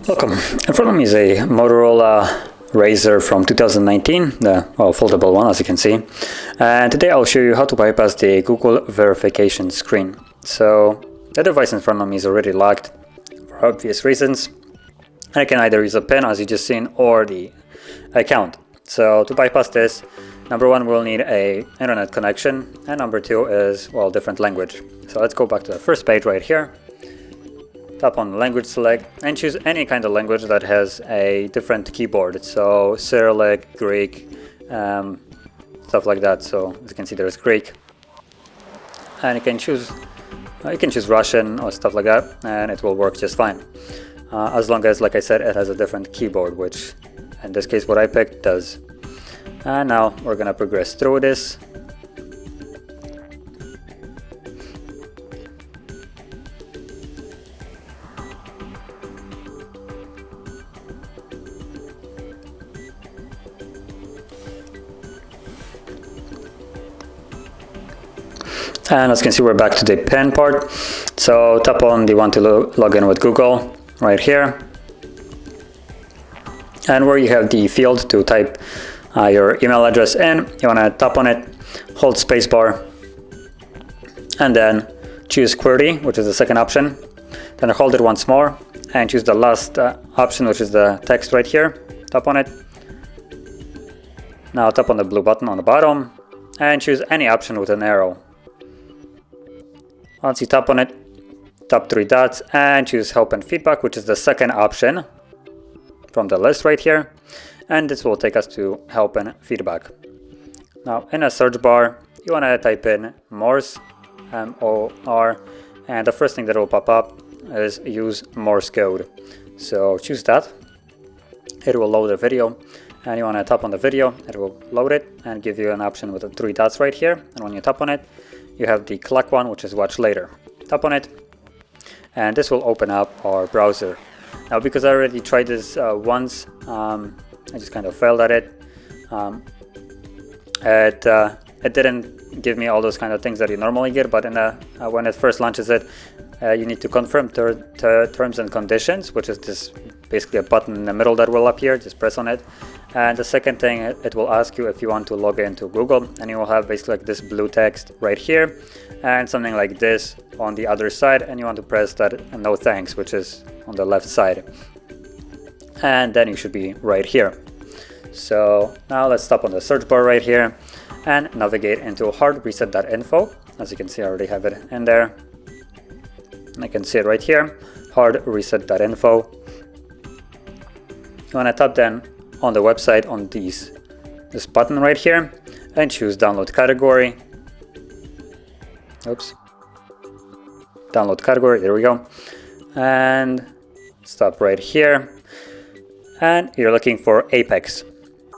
Welcome. In front of me is a Motorola Razr from 2019, the foldable one, as you can see. And today I'll show you how to bypass the Google verification screen. So the device in front of me is already locked for obvious reasons. I can either use a PIN, as you just seen, or the account. So to bypass this, number one, we'll need a internet connection, and number two is, well, different language. So let's go back to the first page right here. Tap on language select and choose any kind of language that has a different keyboard. So Cyrillic, Greek, stuff like that. So as you can see, there's Greek, and you can choose Russian or stuff like that, and it will work just fine. As long as, like I said, it has a different keyboard, which in this case what I picked does. And now we're gonna progress through this. And as you can see, we're back to the PIN part. So tap on the want to log in with Google right here. And where you have the field to type your email address in, you want to tap on it, hold spacebar, and then choose QWERTY, which is the second option. Then hold it once more and choose the last option, which is the text right here. Tap on it. Now tap on the blue button on the bottom and choose any option with an arrow. Once you tap on it, tap three dots and choose help and feedback, which is the second option from the list right here. And this will take us to help and feedback. Now in a search bar, you want to type in Morse, M-O-R, and the first thing that will pop up is use Morse code. So choose that. It will load a video, and you want to tap on the video. It will load it and give you an option with the three dots right here. And when you tap on it, you have the clock one, which is watch later. Tap on it, and this will open up our browser. Now, because I already tried this once, I just kind of failed at it. It didn't give me all those kind of things that you normally get, but when it first launches it, you need to confirm terms and conditions, which is this basically a button in the middle that will appear. Just press on it. And the second thing, it will ask you if you want to log into Google, and you will have basically like this blue text right here and something like this on the other side, and you want to press that no thanks, which is on the left side. And then you should be right here. So now let's stop on the search bar right here and navigate into HardReset.Info. As you can see, I already have it in there. I can see it right here, HardReset.Info. You want to tap then on the website on this button right here and choose download category. Oops. Download category, there we go. And stop right here. And you're looking for Apex.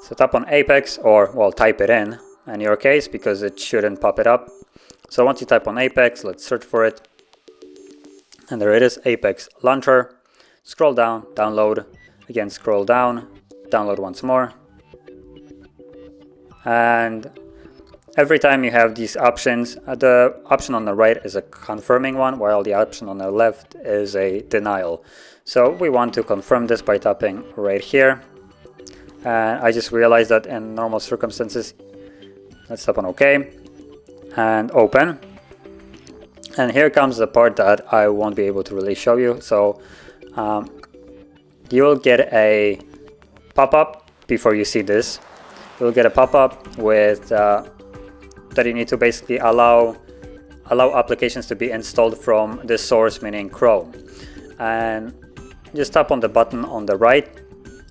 So tap on Apex, or well, type it in your case, because it shouldn't pop it up. So once you type on Apex, let's search for it. And there it is, Apex Launcher. Scroll down, download. Again, scroll down, download once more. And every time you have these options, the option on the right is a confirming one, while the option on the left is a denial. So we want to confirm this by tapping right here. And I just realized that in normal circumstances, let's tap on OK and open. And here comes the part that I won't be able to really show you. So you'll get a pop-up before you see this. You'll get a pop-up with that you need to basically allow applications to be installed from the source, meaning Chrome. And just tap on the button on the right,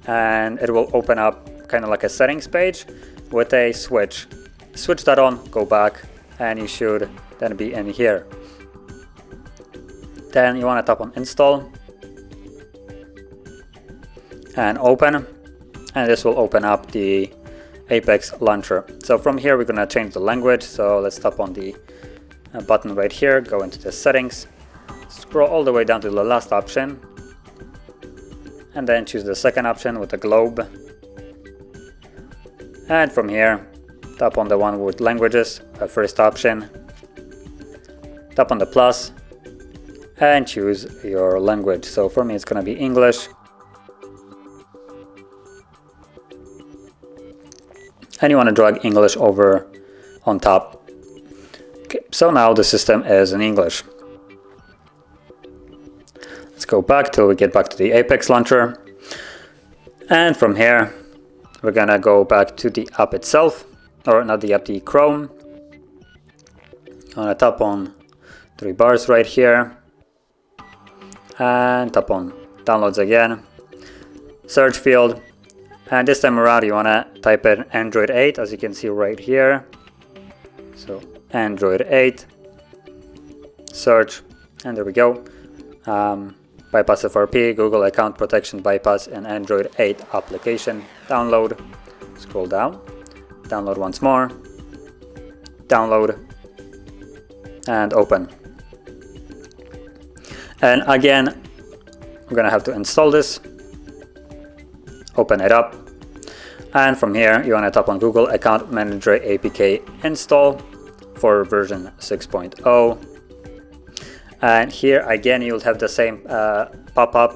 and it will open up kind of like a settings page with a switch. Switch that on, go back, and you should then be in here. Then you want to tap on install and open, and this will open up the Apex Launcher. So from here we're going to change the language. So let's tap on the button right here, go into the settings, scroll all the way down to the last option, and then choose the second option with the globe. And from here, tap on the one with languages, the first option, tap on the plus and choose your language. So for me it's gonna be English. And you want to drag English over on top. Okay, so now the system is in English. Let's go back till we get back to the Apex launcher. And from here, we're gonna go back to the app itself, or not the app, the Chrome. I'm gonna tap on 3 bars right here. And tap on downloads again. Search field. And this time around you want to type in Android 8, as you can see right here. So Android 8, search, and there we go. Bypass FRP, Google Account Protection Bypass, and Android 8 application. Download, scroll down, download once more, download, and open. And again, we're going to have to install this. Open it up, and from here you want to tap on Google Account Manager APK install for version 6.0. And here again you'll have the same pop-up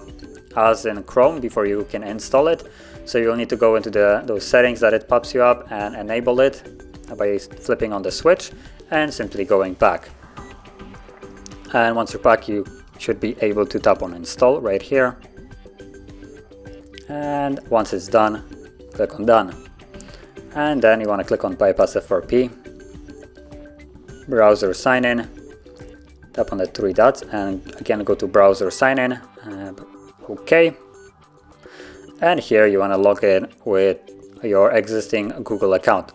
as in Chrome before you can install it. So you'll need to go into those settings that it pops you up and enable it by flipping on the switch and simply going back. And once you're back, you should be able to tap on install right here. And once it's done, click on done. And then you want to click on bypass FRP, browser sign in, tap on the 3 dots and again go to browser sign in, OK. And here you want to log in with your existing Google account.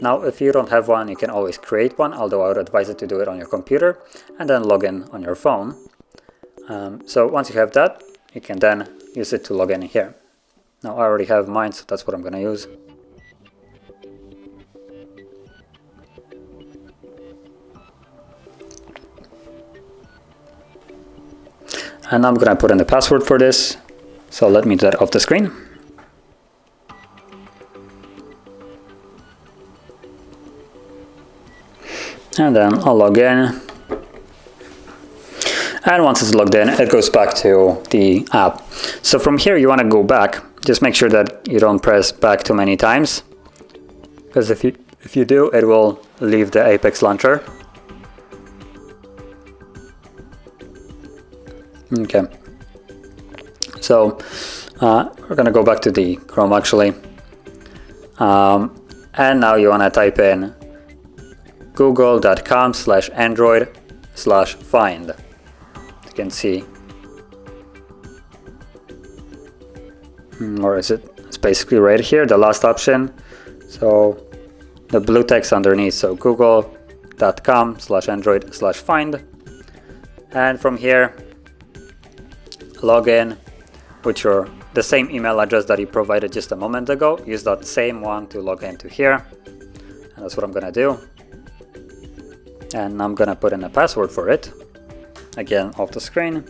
Now if you don't have one, you can always create one, although I would advise you to do it on your computer and then log in on your phone. So once you have that, you can then use it to log in here. Now I already have mine, so that's what I'm going to use. And I'm going to put in the password for this, so let me do that off the screen. And then I'll log in. And once it's logged in, it goes back to the app. So from here you want to go back. Just make sure that you don't press back too many times, because if you do, it will leave the Apex launcher. Okay. So we're gonna go back to the Chrome actually. And now you want to type in google.com/android/find. You can see. Or is it? It's basically right here, the last option. So the blue text underneath. So google.com/android/find. And from here, log in with the same email address that you provided just a moment ago. Use that same one to log into here. And that's what I'm gonna do. And I'm gonna put in a password for it. Again, off the screen.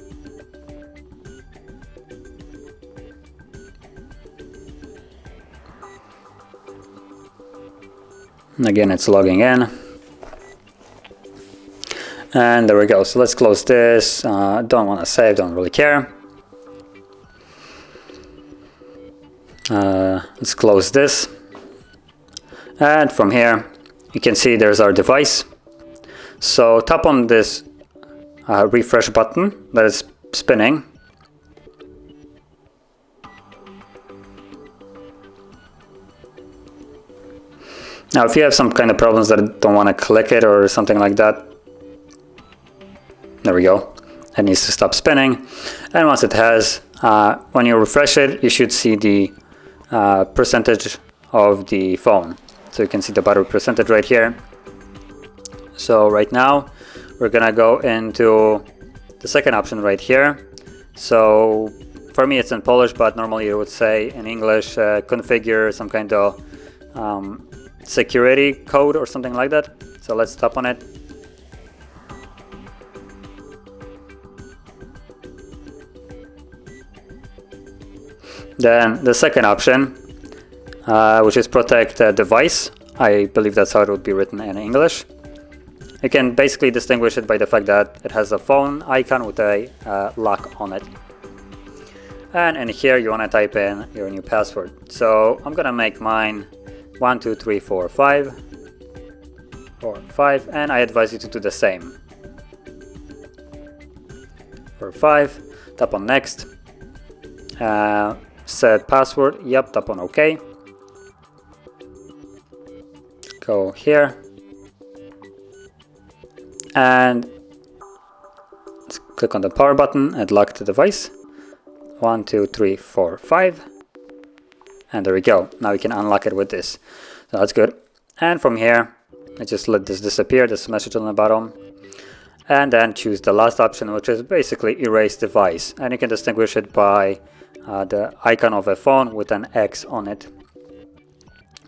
Again, it's logging in. And there we go. So let's close this. Don't want to save, don't really care. Let's close this. And from here, you can see there's our device. So tap on this refresh button that is spinning. Now, if you have some kind of problems that don't want to click it or something like that, there we go. It needs to stop spinning. And once it has, when you refresh it, you should see the percentage of the phone. So you can see the battery percentage right here. So right now, we're gonna go into the second option right here. So for me, it's in Polish, but normally it would say in English, configure some kind of security code or something like that. So let's tap on it. Then the second option, which is protect device. I believe that's how it would be written in English. You can basically distinguish it by the fact that it has a phone icon with a lock on it. And in here you want to type in your new password. So I'm gonna make mine 123455, and I advise you to do the same. 45, tap on next, set password, yep, tap on OK. Go here and click on the power button and lock the device. 1, 2, 3, 4, 5, and there we go. Now we can unlock it with this, so that's good. And from here I just let this disappear, this message on the bottom, and then choose the last option, which is basically erase device, and you can distinguish it by the icon of a phone with an X on it.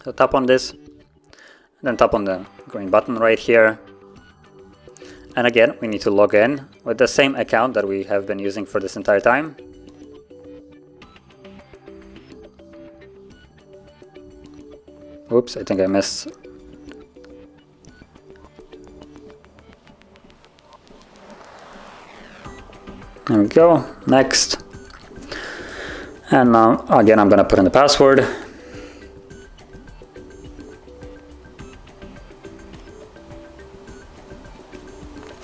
So tap on this, then tap on the green button right here, and again we need to log in with the same account that we have been using for this entire time. Oops, I think I missed. There we go, next. And now again I'm gonna put in the password.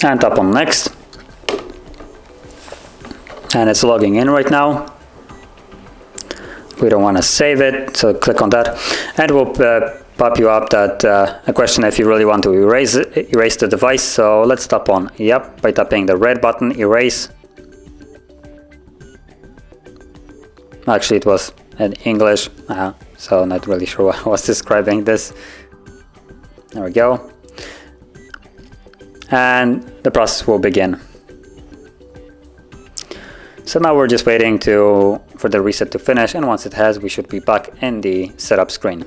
And tap on next. And it's logging in right now. We don't want to save it, so click on that, and it will pop you up that a question if you really want to erase the device. So let's tap on yep by tapping the red button, erase. Actually it was in English, so not really sure what I was describing this. There we go, and the process will begin. So now we're just waiting for the reset to finish, and once it has, we should be back in the setup screen.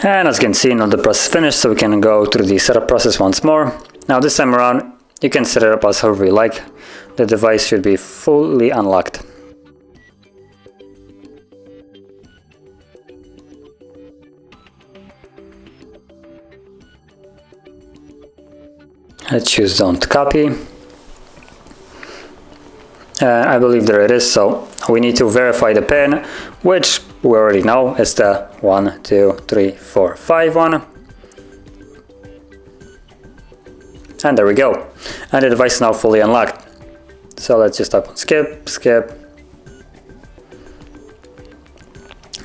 And as you can see, now the process finished, so we can go through the setup process once more. Now this time around, you can set it up as however you like. The device should be fully unlocked. Let's choose don't copy. I believe there it is, so we need to verify the PIN, which we already know is the 1, 2, 3, 4, 5 one. And there we go. And the device is now fully unlocked. So let's just tap on skip, skip.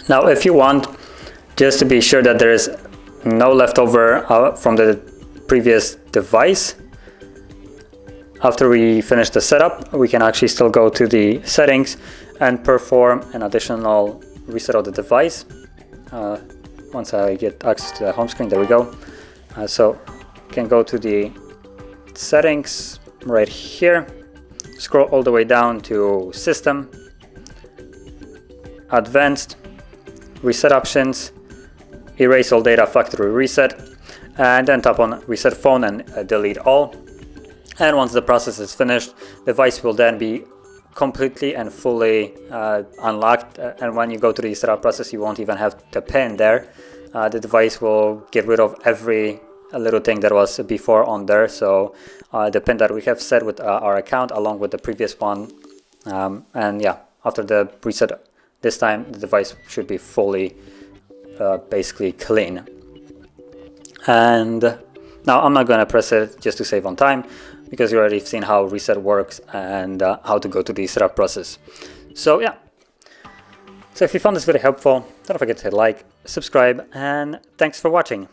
Now if you want, just to be sure that there is no leftover from the previous device, after we finish the setup, we can actually still go to the settings and perform an additional reset of the device. Once I get access to the home screen, there we go. So you can go to the settings right here, scroll all the way down to system, advanced, reset options, erase all data, factory reset, and then tap on reset phone and delete all. And once the process is finished, the device will then be completely and fully unlocked, and when you go to the setup process, you won't even have the PIN there. The device will get rid of every little thing that was before on there, so the PIN that we have set with our account along with the previous one, and yeah, after the reset this time, the device should be fully basically clean. And now I'm not going to press it just to save on time, because you already seen how reset works and how to go to the setup process. So yeah, so if you found this video helpful, don't forget to hit like, subscribe, and thanks for watching.